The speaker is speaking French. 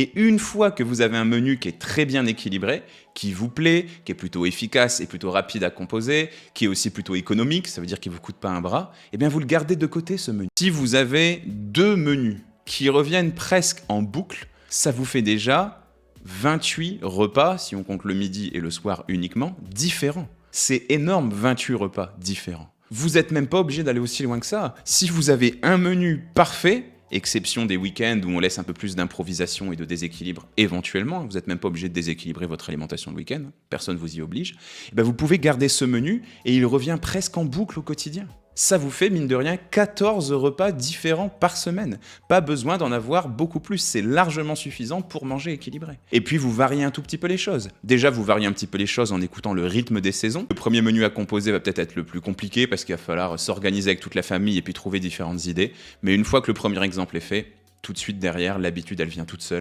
Et une fois que vous avez un menu qui est très bien équilibré, qui vous plaît, qui est plutôt efficace et plutôt rapide à composer, qui est aussi plutôt économique, ça veut dire qu'il ne vous coûte pas un bras, eh bien vous le gardez de côté ce menu. Si vous avez 2 menus qui reviennent presque en boucle, ça vous fait déjà 28 repas, si on compte le midi et le soir uniquement, différents. C'est énorme, 28 repas différents. Vous n'êtes même pas obligé d'aller aussi loin que ça. Si vous avez un menu parfait, exception des week-ends où on laisse un peu plus d'improvisation et de déséquilibre éventuellement, vous n'êtes même pas obligé de déséquilibrer votre alimentation le week-end, personne ne vous y oblige, et ben vous pouvez garder ce menu et il revient presque en boucle au quotidien. Ça vous fait, mine de rien, 14 repas différents par semaine. Pas besoin d'en avoir beaucoup plus, c'est largement suffisant pour manger équilibré. Et puis vous variez un tout petit peu les choses. Déjà, vous variez un petit peu les choses en écoutant le rythme des saisons. Le premier menu à composer va peut-être être le plus compliqué parce qu'il va falloir s'organiser avec toute la famille et puis trouver différentes idées. Mais une fois que le premier exemple est fait, tout de suite derrière, l'habitude, elle vient toute seule.